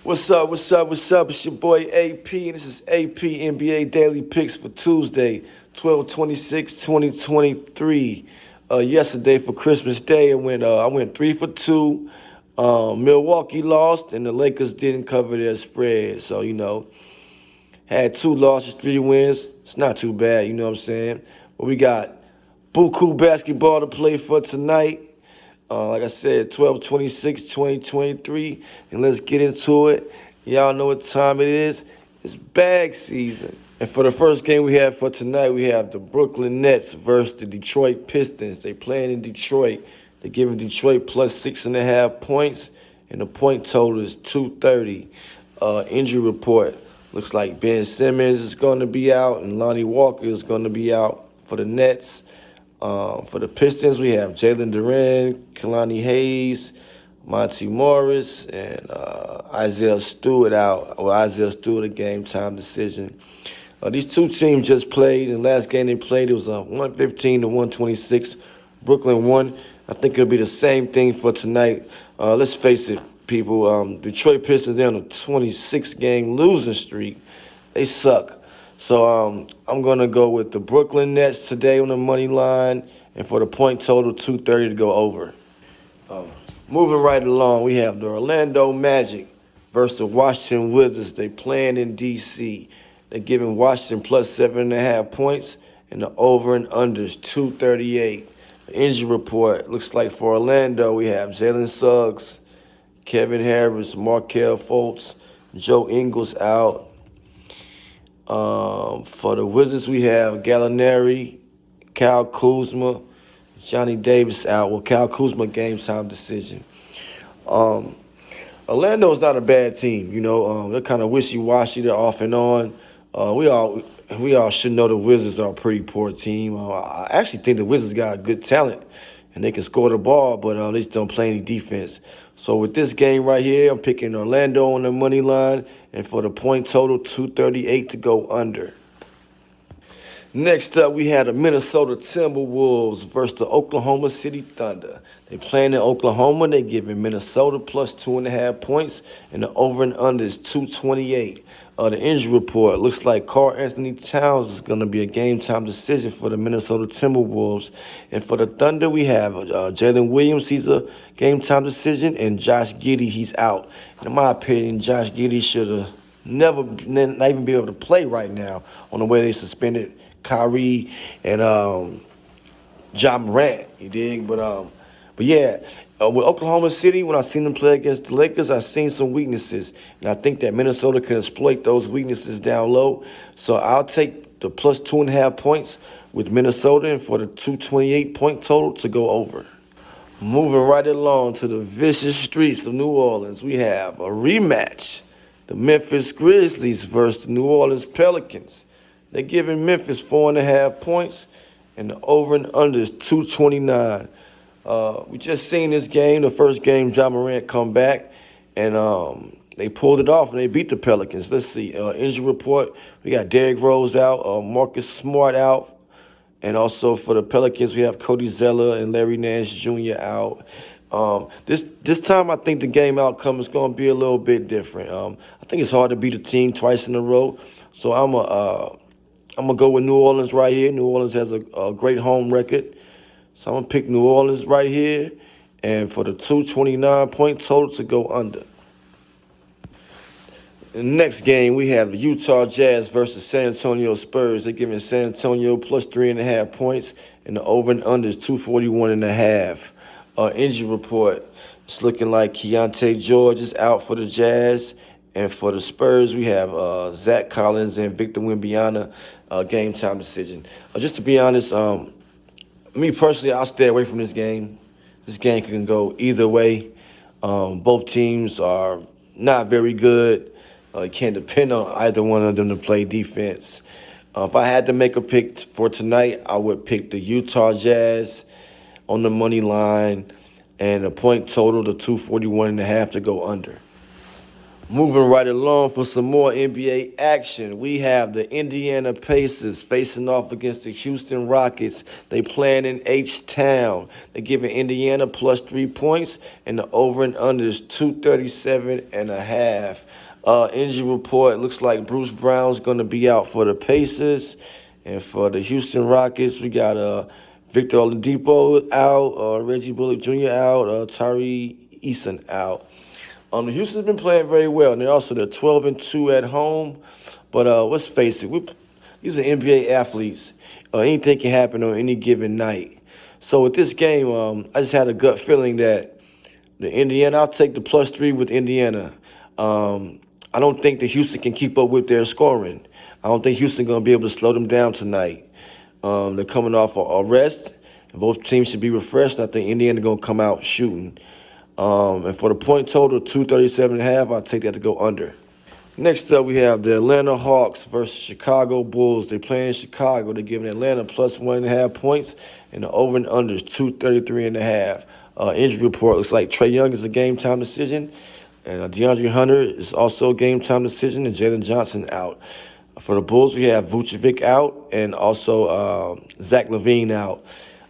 What's up? What's up? What's up? It's your boy AP, and this is AP NBA Daily Picks for Tuesday, 12/26/2023. Yesterday for Christmas Day, I went 3 for 2. Milwaukee lost, and the Lakers didn't cover their spread. So had 2 losses, 3 wins. It's not too bad. You know what I'm saying? But we got buku basketball to play for tonight. Like I said, 12/26/2023, and let's get into it. Y'all know what time it is. It's bag season. And for the first game we have for tonight, we have the Brooklyn Nets versus the Detroit Pistons. They playing in Detroit. They're giving Detroit plus 6.5 points, and the point total is 230. Injury report. Looks like Ben Simmons is going to be out, and Lonnie Walker is going to be out for the Nets. For the Pistons, we have Jalen Duren, Kalani Hayes, Monty Morris, and Isaiah Stewart out. Well, Isaiah Stewart, a game-time decision. These two teams just played. In the last game they played, it was 115-126. Brooklyn won. I think it'll be the same thing for tonight. Let's face it, people. Detroit Pistons, they're on a 26-game losing streak. They suck. So I'm going to go with the Brooklyn Nets today on the money line, and for the point total, 230 to go over. Moving right along, we have the Orlando Magic versus the Washington Wizards. They playing in D.C. They're giving Washington plus 7.5 points, and the over and under is 238. The injury report looks like for Orlando, we have Jalen Suggs, Kevin Harris, Markelle Fultz, Joe Ingles out. For the Wizards, we have Gallinari, Kyle Kuzma, Johnny Davis out. Well, Kyle Kuzma game-time decision. Orlando's not a bad team. They're kind of wishy-washy. They're off and on. We all should know the Wizards are a pretty poor team. I actually think the Wizards got good talent, and they can score the ball, but they just don't play any defense. So with this game right here, I'm picking Orlando on the money line, and for the point total, 238 to go under. Next up, we had the Minnesota Timberwolves versus the Oklahoma City Thunder. They playing in Oklahoma. They giving Minnesota plus 2.5 points, and the over and under is 228. The injury report looks like Karl Anthony Towns is going to be a game-time decision for the Minnesota Timberwolves. And for the Thunder, we have Jalen Williams. He's a game-time decision, and Josh Giddey, he's out. And in my opinion, Josh Giddey should have not even be able to play right now on the way they suspended Kyrie and Ja Morant, you dig? But yeah, with Oklahoma City, when I seen them play against the Lakers, I seen some weaknesses, and I think that Minnesota can exploit those weaknesses down low. So I'll take the plus 2.5 points with Minnesota, and for the 228 point total to go over. Moving right along to the vicious streets of New Orleans, we have a rematch. The Memphis Grizzlies versus the New Orleans Pelicans. They're giving Memphis 4.5 points, and the over and under is 229. We just seen this game, the first game, Ja Morant come back, and they pulled it off, and they beat the Pelicans. Let's see, injury report, we got Derrick Rose out, Marcus Smart out, and also for the Pelicans, we have Cody Zeller and Larry Nance Jr. out. This time, I think the game outcome is going to be a little bit different. I think it's hard to beat a team twice in a row, so I'm gonna go with New Orleans right here. New Orleans has a great home record, so I'm gonna pick New Orleans right here, and for the 229 point total to go under. In the next game, we have the Utah Jazz versus San Antonio Spurs. They're giving San Antonio plus 3.5 points, and the over and under is 241.5. Injury report, it's looking like Keontae George is out for the Jazz. And for the Spurs, we have Zach Collins and Victor Wembanyama, game-time decision. Just to be honest, me personally, I'll stay away from this game. This game can go either way. Both teams are not very good. You can't depend on either one of them to play defense. If I had to make a pick for tonight, I would pick the Utah Jazz on the money line, and the point total to 241.5 to go under. Moving right along for some more NBA action, we have the Indiana Pacers facing off against the Houston Rockets. They playing in H-Town. They're giving Indiana plus 3 points, and the over and under is 237.5. Injury report looks like Bruce Brown's going to be out for the Pacers, and for the Houston Rockets, we got Victor Oladipo out, Reggie Bullock Jr. out, Tyree Eason out. The Houston's been playing very well, and they're 12-2 at home. But let's face it, these are NBA athletes. Anything can happen on any given night. So with this game, I just had a gut feeling that I'll take the +3 with Indiana. I don't think that Houston can keep up with their scoring. I don't think Houston going to be able to slow them down tonight. They're coming off a rest, and both teams should be refreshed. I think Indiana going to come out shooting. And for the point total, 237.5, I'll take that to go under. Next up, we have the Atlanta Hawks versus Chicago Bulls. They're playing in Chicago. They're giving Atlanta plus 1.5 points, and the over and under is 233.5. Injury report looks like Trae Young is a game-time decision, and DeAndre Hunter is also a game-time decision, and Jalen Johnson out. For the Bulls, we have Vucevic out, and also Zach LaVine out.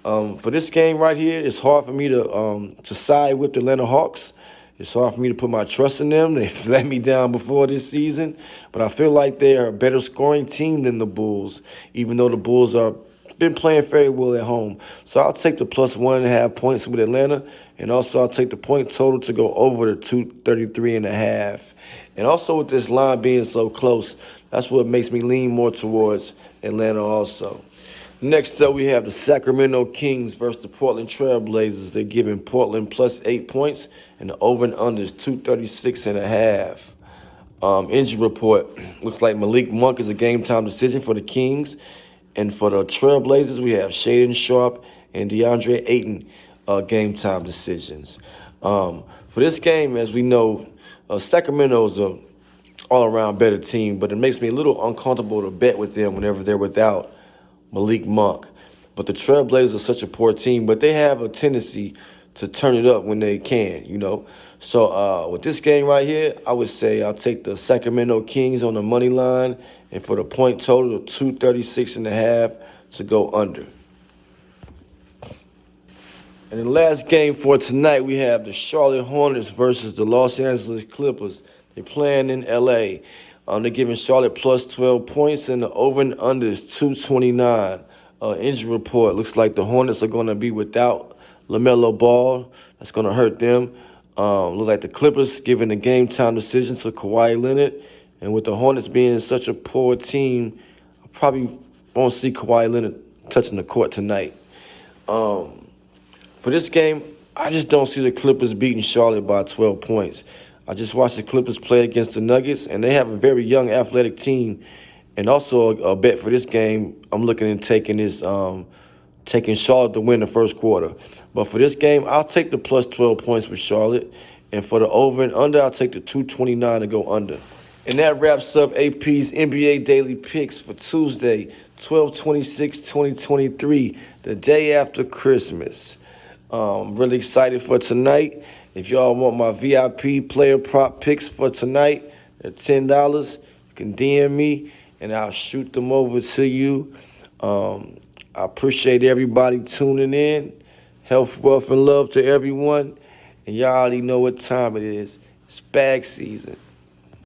For this game right here, it's hard for me to side with the Atlanta Hawks. It's hard for me to put my trust in them. They've let me down before this season, but I feel like they are a better scoring team than the Bulls, even though the Bulls are been playing very well at home. So I'll take the plus 1.5 points with Atlanta, and also I'll take the point total to go over the 233.5. And also with this line being so close, that's what makes me lean more towards Atlanta also. Next up, we have the Sacramento Kings versus the Portland Trail Blazers. They're giving Portland plus 8 points, and the over and under is 236.5. Injury report looks like Malik Monk is a game-time decision for the Kings. And for the Trail Blazers, we have Shaedon Sharpe and DeAndre Ayton game-time decisions. For this game, as we know, Sacramento is an all-around better team, but it makes me a little uncomfortable to bet with them whenever they're without Malik Monk. But the Trailblazers are such a poor team, but they have a tendency to turn it up when they can, you know. So with this game right here, I would say I'll take the Sacramento Kings on the money line, and for the point total of 236.5 to go under. And the last game for tonight, we have the Charlotte Hornets versus the Los Angeles Clippers. They're playing in L.A. They're giving Charlotte plus 12 points, and the over and under is 229. Injury report looks like the Hornets are going to be without LaMelo Ball. That's going to hurt them. Look like the Clippers giving the game time decision to Kawhi Leonard. And with the Hornets being such a poor team, I probably won't see Kawhi Leonard touching the court tonight. For this game, I just don't see the Clippers beating Charlotte by 12 points. I just watched the Clippers play against the Nuggets, and they have a very young, athletic team. And also a bet for this game, I'm looking at taking Charlotte to win the first quarter. But for this game, I'll take the plus 12 points with Charlotte. And for the over and under, I'll take the 229 to go under. And that wraps up AP's NBA Daily Picks for Tuesday, 12/26/2023, the day after Christmas. I'm really excited for tonight. If y'all want my VIP player prop picks for tonight, they're $10. You can DM me, and I'll shoot them over to you. I appreciate everybody tuning in. Health, wealth, and love to everyone. And y'all already know what time it is. It's bag season.